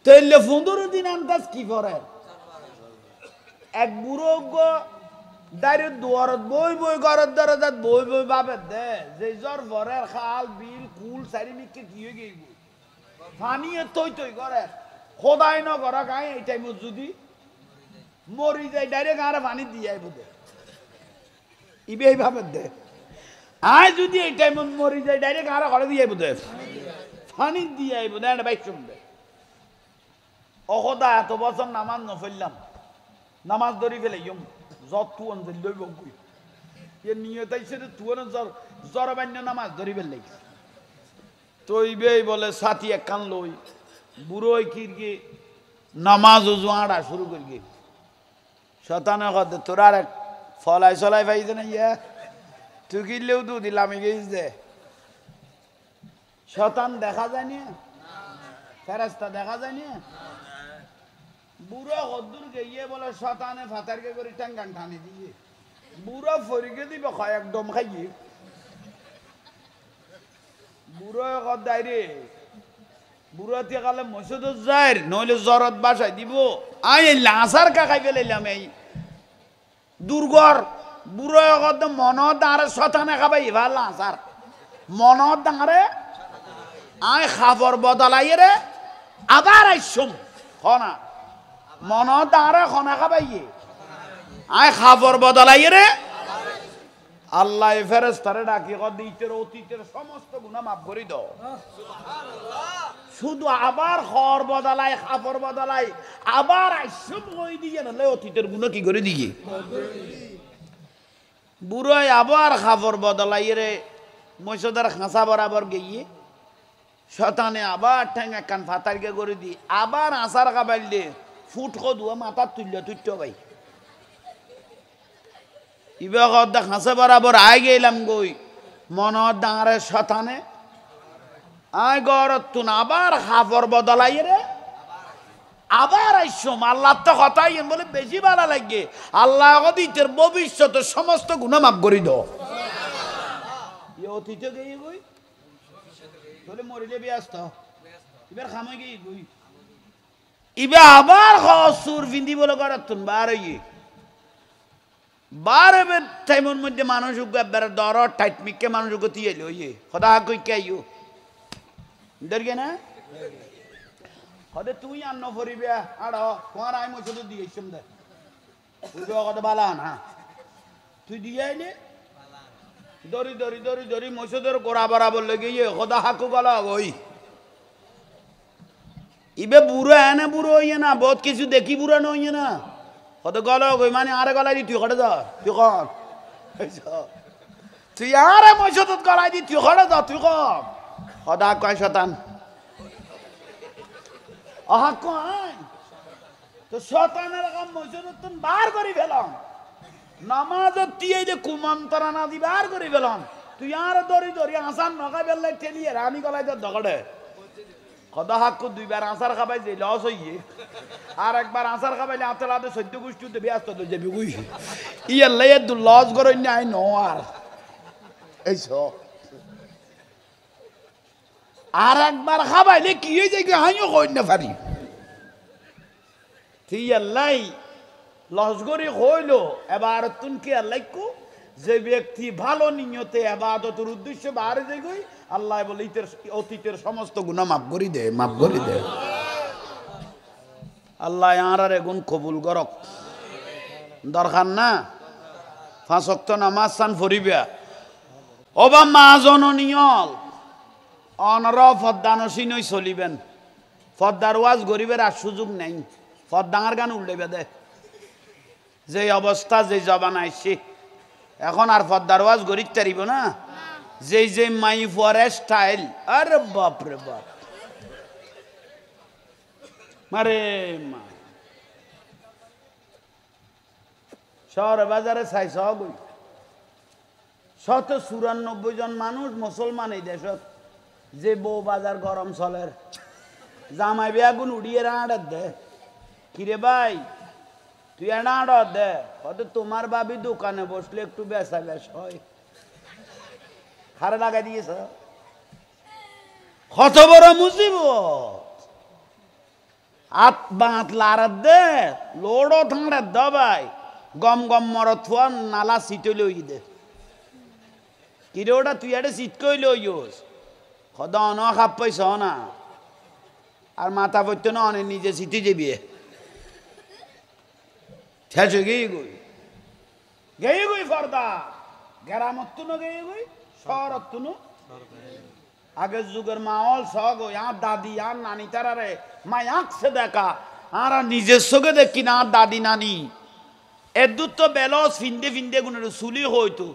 তাইলে 15 দিন আন্দাজ কি করে? এক বুড়ো ডাইরেক্ট দুয়ারত বই বই ঘরের দরজাত বই বই ভাবে দে যে জ্বর ভরের খাল বিল কুল চারিদিকে কি হয়ে গেল পানি তৈ তৈ করে খোদাই ন করা গাই। এই টাইমত যদি মরি যায় ডাইরেক্ট আর পানি দিয়ে আইব দে, ইবে এইভাবে দে। আয় যদি এই টাইমত মরি যায় ডাইরেক্ট আর ঘরে দিয়ে আইব দে, পানি দিয়ে আইব দে। এটা বাইক শুনবে অখদা এত বছর নামাজ নফেললাম, নামাজ ধরি ফেলে ইয়ম যত তুয়ন যে লইব কই এ নিয়ে তাইছে তুয়ন জ্বর বান্য নামাজ ধরি ফেললে তৈবেই বলে সাথী এক কান লই বুড়োই কিরগে নামাজ জোয়াড়া শুরু করি। শতানে কত তোর আর এক ফলাই চলাই পাইছে না? ইয়া তুই কিনলেও দু দিলাম গেছ দে। শতান দেখা যায় না, ফেরেস্তা দেখা যায় না। বুড়ো কদ্দুর গিয়ে বলে শতানে ফাতারকে করে টাঙ্গান টানি দিয়ে বুড়ো ফরিকে দিবে খায় একদম খাইয়ে। বুড়ো কদ্দাই রে বুড়ো দিয়ে কালে মসজিদ যায় নইলে জ্বরত বাসায় দিব। আই লাসার কাকাই ফেলাইলাম এই দুর্গর বুড়ো কদ মনত দাঁড়ে শতানে খাবাই এবার লাসার মনত দাঁড়ে আয় খাবর বদলাই রে আবার আইসম খনা মন দাঁড়ে খনা খাবাইয়ে আয় খাবর বদলাই রে। আল্লাহ ফেরেশতারে ডাকি কদ ইতের অতীতের সমস্ত গুনাহ মাফ করে দাও। শুধু আবার খর বদলাই খাবর বদলাই আবার আইসম কই দিয়ে না অতীতের গুনাহ কি করে দিয়ে বুড়াই আবার খাবর বদলাই রে মসজিদের খাঁচা বরাবর গিয়ে শতানে আবার ঠেঙ্গা কান ফাতারকে করে দি আবার আসার খাবাইল দে ফুট খুয়া মাথা তুললে তুইতো ভাই ইবা কদ্দা খাঁচা বরাবর আই গেলাম গই মনত ডাঙরে শতানে আয় গরত তুন আবার খাবর বদলাই রে আবার আইসম আল্লাহ তো কথাই বলে বেশি ভালো লাগে। আল্লাহ অতীতের ভবিষ্যতের সমস্ত গুনাহ মাফ করে দাও। অতীতে গিয়ে গই তোলে মরিলে ব্যস্ত এবার খামই গিয়ে গই ইবে আবার সুর ফিন্দি বলে করতুন বার ইয়ে বারে টাইমের মধ্যে মানুষ একবার দর টাইট মিকে মানুষ গতি এলো ইয়ে সদা কই কে ইউ দরগে না হদে তুই আন্ন ফরিবে আর তোমার আই মইছ তো দিয়েছম দে তুই কত বালা না তুই দিয়ে আইলে দরি দরি দরি দরি মসজিদের গোড়া বরাবর লেগে ইয়ে খোদা হাকু গলা ওই ইবে বুড়ো এনে বুড়ো হইয়ে না বহুত কিছু দেখি বুড়ো নইয়ে না কত গলা ওই মানে আরে গলাই দি তুই খড়ে যা তুই কর তুই আরে মসজিদত গলাই দি তুই খড়ে যা তুই কর খোদা কয় শতান আহা কয় তো শতানের কাম মসজিদত বার করে ফেলাম নামাজত দিয়ে যে কুমন্তরণা দি বার করে ফেলাম তুই আর দরি দরি আসার নগাই বেললে ঠেলিয়ে রানি গলাই তোর দগড়ে কদা হাক্কু দুইবার আসার খাবাই যে লস হইয়ে আর একবার আসার খাবাইলে আতেল আতে সদ্য গোষ্ঠীতে ব্যস্ত তো যাবি বুঝি ইয়ার লাইয়ের দু লস করে আই ন আর এইস আর একবার খাবাইলে কি হয়ে যায় আমিও কই না পারি তুই আল্লাই লসগরি হইল এবার তুন কি আল্লাহ যে ব্যক্তি ভালো নিয়তে ইবাদতের উদ্দেশ্যে বাইরে যাই গই আল্লাহ বলে অতীতের সমস্ত গুনাহ মাফ করে দে মাফ করে দে। আল্লাহ আর এগুন কবুল করক দরকার না 5 ওয়াক্ত নামাজ সান ফরিবা ওবা মা জননিয়ল অনর ফদ্দানসিনই চলিবেন ফদ্দার ওয়াজ গরিবের আর সুযোগ নেই ফদ্দাঙার গান উল্লেবে দে যে অবস্থা যে জবান আইছে এখন আর ফদ্দার ওয়াজ গরিব তারিব না যে মাই ফরে স্টাইল আরে বাপ রে বাপ মারে মা শহর বাজারে চাইছ গই 194 জন মানুষ মুসলমান এই দেশত যে বউ বাজার গরম চলের জামাই বেগুন উড়িয়ে রাঁড়ার দে কিরে ভাই তুই রাঁড়ার দে হয়তো তোমার বাবি দোকানে বসলে একটু বেচা বেশ হয় খারে লাগাই দিয়েছ কত বড় মুসিবত আত বাঁত লাড়ার দে লোড়ো থাঁড়ার দে ভাই গম গম মরত থুয়া নালা সিটে লই দে কিরে ওটা তুই একটা সিট কই লইস খদা অন খাপ পাইছ না আর মাথা পড়তো না অনেক নিজে সিটি যাবি ঠেস গেই গই ফর্দা গ্রামত তুনো গেই গই শহরত তুনো আগের যুগের মাহল সগ আর দাদি আর নানি তারারে মা আঁকছে দেখা আর নিজের চোখে দেখি না আর দাদি নানি এদুর তো বেলস ফিন্দে ফিন্দে গুণের চুলি হইতো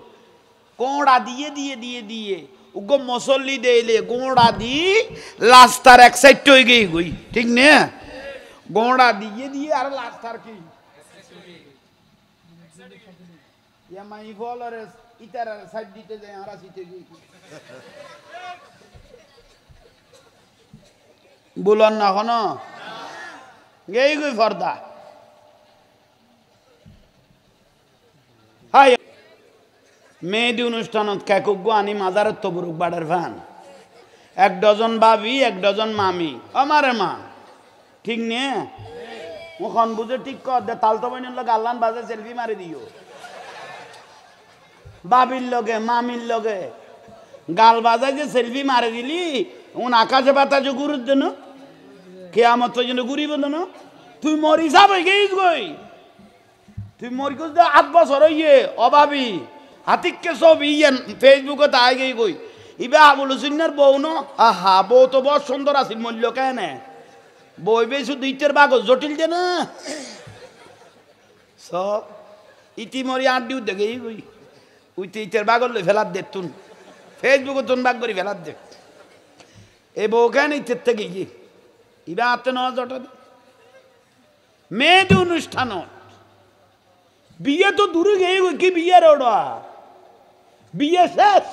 কোঁড়া দিয়ে দিয়ে দিয়ে দিয়ে উগো মসল্লি দেইলে গোড়া দি লাস্তার এক সাইড হয়ে গই গই ঠিক নে গোড়া দিয়ে দিয়ে আর লাস্তার কি ইয়া মাই ফলরে ইতার সাইড দিতে যায় আর আসিতে গই বলন না কোন গেই গই ফর্দা হাই মেয়েদি অনুষ্ঠানত কেকুগো আনি মাজারের তবুরুক বাড়ার ফান 1 ডজন ভাবি 1 ডজন মামি আমারে মা ঠিক নে মুখন বুঝে ঠিক কর দে তালতো বইনের লগে আল্লাহন বাজে সেলফি মারি দিও বাবির লগে মামির লগে গাল বাজায় যে সেলফি মারি দিলি আকাশে বাতাসে ঘুরুর জন্য কেয়ামত জন্য ঘুরিব না তুই মরি যাবে গেইস গই তুই মরি গেছ 8 বছর হইয়ে অভাবী হাতিককে সব ইয়েন ফেসবুকে তাই গই গই ইবে আবুল হুসেনের বউ ন আহা বউ তো বড় সুন্দর আছিল মূল্য কেন বই বে শুধু ইটের বাগজ জটিল যে না সব ইতি মরি আড্ডি দেখে গই উইতে ইটের বাগল লই ফেলার দে তুন ফেসবুকে তুন বাগ করি ফেলার দে এ বউ কেন ইটের থেকে গিয়ে ইবে আতে ন জটা মেয়েদের অনুষ্ঠান বিয়ে তো দূরে গিয়ে গই কি বিয়ের ওড়া বিয়ে শেষ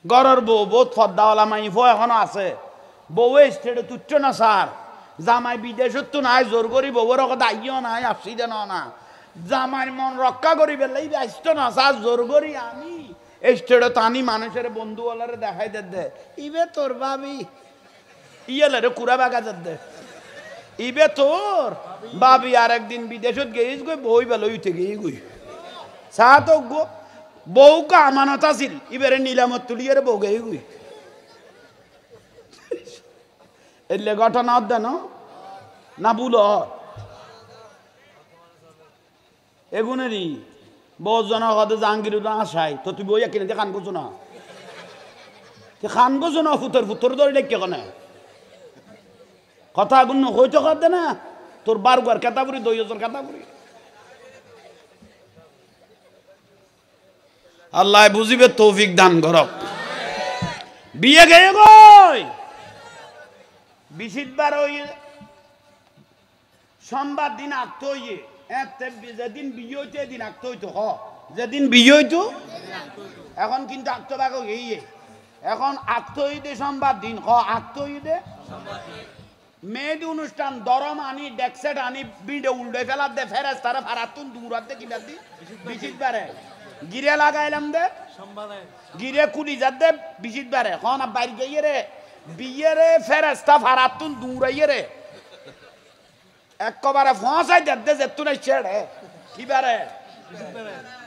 গরর বউ বহুত ফদ্দাওয়ালা মাই ফো এখনো আছে বউ স্টেটে তুচ্ছ না স্যার জামাই বিদেশত তো নাই জোর করি বউর কথা আইও নাই আসছি দেন না জামাই মন রক্ষা করি বেলাই আসতো না স্যার জোর করি আমি স্টেটে টানি মানুষের বন্ধুওয়ালারে দেখাই দে ইবে তোর ভাবি ইয়েলে কুড়া বাগা দে ইবে তোর ভাবি আর একদিন বিদেশত গেইস গই বই বেলা উঠে গিয়ে গই চা তো গো বউকে আমানত আছিল ইবারে নিলামত তুলিয়ে বউ গেই গই এলে ঘটনা দেন না বুল এগুনেরই বহুজনের কথা জাহাঙ্গীর আসাই তো তুই বইয়া কিনে খান করছো না খান করছো না ফুতর ধরে দেখে কেন কথা আগুন হইতে দে না তোর বারগুয়ার কেতাবুরি 2000 কেতাবুরি আল্লাহ বুঝিবে তৌফিক দান করক বিয়ে গেয়ে গই 20 বার ওই সোমবার দিন আঁকতে হইয়ে যেদিন বিয়ে হইতো এদিন আঁকতে হইতো যেদিন বিয়ে হইতো এখন কিন্তু আঁকতে বাগ গিয়ে এখন আঁকতে হইতে সোমবার দিন আঁকতে হইতে মেয়েদি অনুষ্ঠান দরম আনি ডেকসেট আনি বিডে উল্টে ফেলার দে ফেরেস তারা ফারাতুন দূরাত দে কিনা দি 20 বারে গিরে লাগাইলাম দে গিরে কুলি যাত দে 20 বারে খন বাইরে গিয়ে রে বিয়ে রে ফেরেস্তা ফারাতুন দূরাইয়ে রে একবারে ফসাই দে যেতুন ছেড়ে কি বারে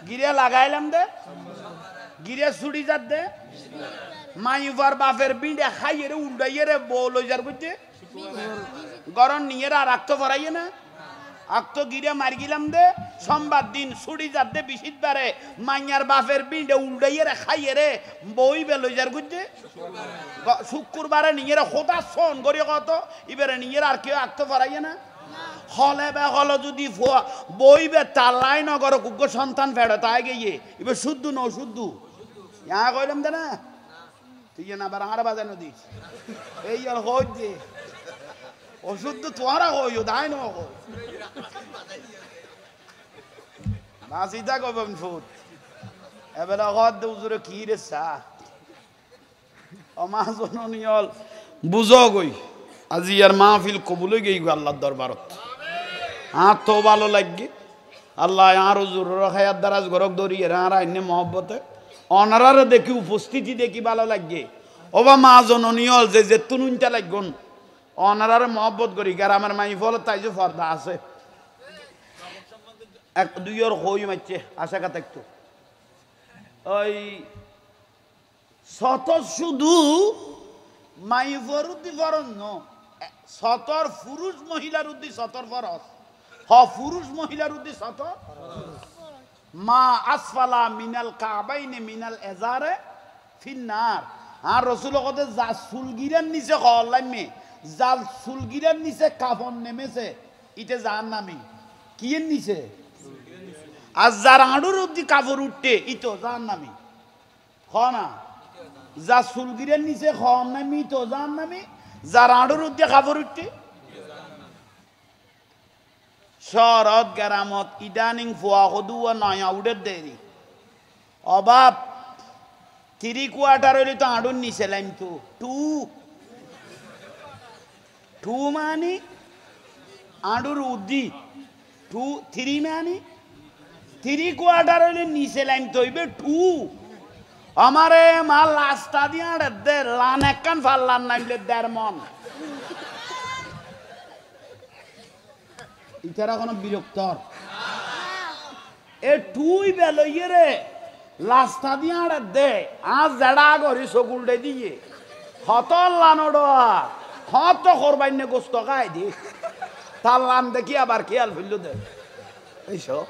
গিরে লাগাইলাম দে গিরে ছুড়ি যাত দে মাইবার বাপের বিডে খাইয়ে রে উল্টাইয়ে রে বউ লই যার বুঝছে গরম নিয়ে আর আক্ত ফরাইয়ে না আক্ত গিরে মার গিলাম দে সোমবার দিন ছুটি যাতে বিশিত বারে মাইয়ার বাপের বিঁডে উল্টাইয়ে রে খাইয়ে রে বই বেলইজার গুজে শুক্রবারে নিয়ে খোদা ফোন করি কত এবারে নিয়ে আর কেউ আক্ত ফরাইয়ে না হলে বে হল যদি বই বে তাল্লাই নগর কুগ্য সন্তান ফেড়ে তাই গিয়ে এবার শুদ্ধ ন শুদ্ধ ইয়া কইলাম দে না তুই না আবার আর বাজানো দিস এই আর হই যে অশুদ্ধ তোরা হইও দায় ন না সিধা কইবেন ফুট এবার গদ উজুরে কি রে সা অমাজন নিয়ল বুঝো গই আজি আর মাহফিল কবুল হয়ে গই আল্লাহর দরবারত আর তো ভালো লাগে আল্লাহ আর হুজুর হায়াত দারাজ গরক দরিয়ে আর আইনে মহব্বতে অনারারে দেখি উপস্থিতি দেখি ভালো লাগে ওবা মা জননীয় যে যে তুনুনটা লাগন অনারারে মহব্বত করি গ্রামের মাইফল তাই যে ফর্দা আছে এক দুইয়ের হই মারছে আশা কথা একটু ওই শত শুধু মাইফর উদ্দি ফরজ ন সতর পুরুষ মহিলার উদ্দি সতর ফরজ হ পুরুষ মহিলার উদ্দি সতর মা আসফালা মিনাল কাবাইনে মিনাল এজারে ফিন্নার আর রসুল কতে যা সুলগিরার নিচে হল্লামে যা সুলগিরার নিচে কাফন নেমেছে ইতে যার নামি কি নিচে আর যার আড়ুর অব্দি কাপড় উঠতে ইতো যার নামি খ না যা সুলগিরার নিচে খন নামি তো যার নামি যার আড়ুর অব্দি কাপড় উঠতে শরৎ গ্রামত ইদানিং ফুয়া হদুয়া নয়া উডের দেরি অভাব 3 কোয়ার্টার হইলে তো আড়ুর নিচে লাইম তো টু মানে আড়ুর উদ্দি 3 মানে 3 কোয়ার্টার হইলে নিচে লাইম তো হইবে 2 আমারে মা লাস্টা দিয়ে আড়ে দে লান একখান ফাল্লান নাইলে 1.5 মন ইতারা কোনো বিরক্তর এ টুই বেলইয়ে রে লাস্তা দিয়ে আড়ে দে আজ জেড়া গরি সকুলটে দিয়ে হতল লানোডা হত করবাইনে গোস্ত খাই দি তার লান দেখি আবার খেয়াল ফেলল দে এইসব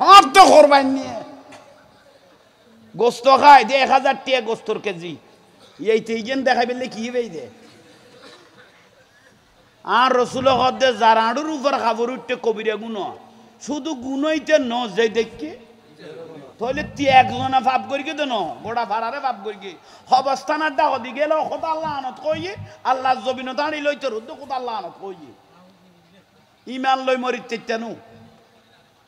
হত করবাইনে গোস্ত খাই দে 1000 টাকা গোস্তর কেজি এই তেইজেন দেখাই পেলে কি হইবে দে আর রসুল হদ্দে জারাড়ুর উপর খাবার উঠতে কবিরা গুণ শুধু গুণইতে ন যে দেখি তাহলে তুই একজনে ভাব করি তো ন গোটা ভাড়ারে ভাব করি অবস্থানের ডাক দি গেল কোথা আল্লাহ আনত কইয়ে আল্লাহ জবিন দাঁড়ি লইতে রুদ্দ কোথা আল্লাহ আনত কইয়ে ইমান লই মরিত চেতানু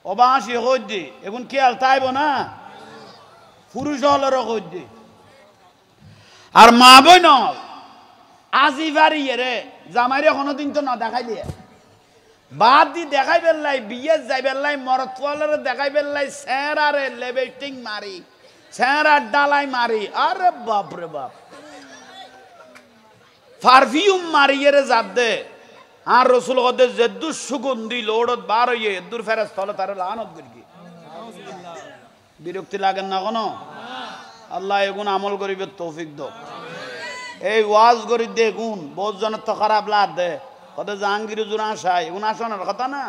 অবাসি হই দে এখন খেয়াল তাইব না পুরুষ হলেরও হই দে আর মা বই ন আজি বাড়ি রে জামাইরে কোনোদিন তো না দেখাই দিয়ে বাদ দি দেখাই বেললাই বিয়ে যাই বেললাই মরত ফলের দেখাই বেললাই স্যারারে লেবেটিং মারি স্যারার ডালাই মারি আরে বাপ রে বাপ পারফিউম মারিয়ে রে জাত দে আর রসুল কদে জেদ্দুর সুগন্ধি লোড়ত বার হইয়ে এদ্দুর ফেরাস তলে তার লানত করি বিরক্তি লাগেন না কোনো আল্লাহ এগুন আমল করিবে তৌফিক দাও এই ওয়াজ করি দেখুন বহুত জনের তো খারাপ লাগ দে কত জাহাঙ্গীর জুন আসায় এগুন আসানোর কথা না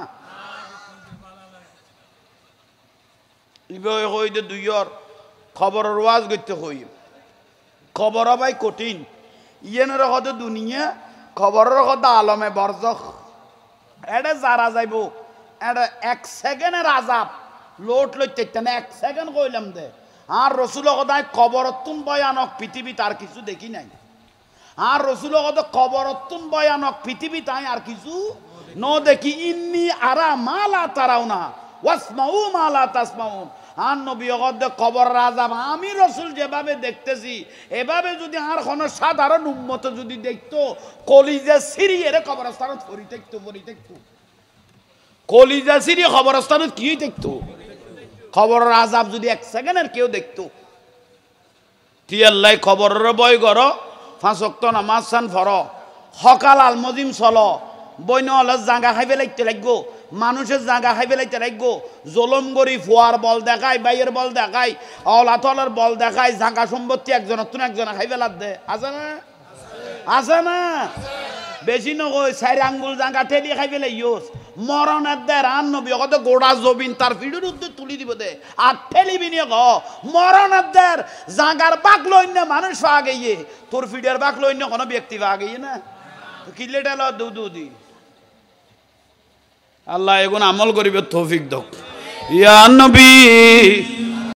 ইবে হই দে দুইয়র খবরের ওয়াজ করতে হই খবর ভাই কঠিন ইয়েনের কথা দুনিয়া খবরের কথা আলমে বরজখ এটা যারা যাইব এটা 1 সেকেন্ডের আজাব লোট লইতে না 1 সেকেন্ড কইলাম দে আর রসুল কথায় কবরতুন ভয়ানক পৃথিবী তার কিছু দেখি নাই আর রসুল কথা কবরতুন ভয়ানক পৃথিবী তাই আর কিছু ন দেখি ইন্নি আরা মালা তারাও না ওয়াসমাউ মালা তাসমাউন আর নবী কথা কবর আযাব আমি রসুল যেভাবে দেখতেছি এভাবে যদি আর কোনো সাধারণ উম্মত যদি দেখতো কলিজা সিরিয়ে রে কবরস্থানত ফরি দেখতো কলিজা সিরিয়ে কবরস্থানত কি দেখতো খবরের আযাব যদি 1 সেকেন্ডের কেউ দেখতো তি আল্লাহ খবরের বয় গর 5 ওয়াক্ত নামাজ সান ফর সকাল আল মজিম চল বইন হলে জাগা খাইবে লাগতে লাগবো মানুষের জাগা খাইবে লাগতে লাগবো জলম গরি ফুয়ার বল দেখায় বাইয়ের বল দেখায় অলাতলের বল দেখায় জাগা সম্পত্তি একজনের তুন একজনে খাইবে লাগ দে আছে না বেশি নকই 4 আঙ্গুল জাঙ্গা ঠেলি খাই ফেলে ইয়োস মরণের দে রান নবী কত গোড়া জবিন তার ফিডের উদ্দে তুলি দিব দে আর ঠেলিবি নিয়ে গ মরণের দে জাঙ্গার বাক লইন্য মানুষ পা গিয়ে তোর ফিডের বাক লইন্য কোনো ব্যক্তি পা গিয়ে না তো কিলেটা ল দুদি আল্লাহ এগুন আমল করিবে তৌফিক দাও ইয়া নবী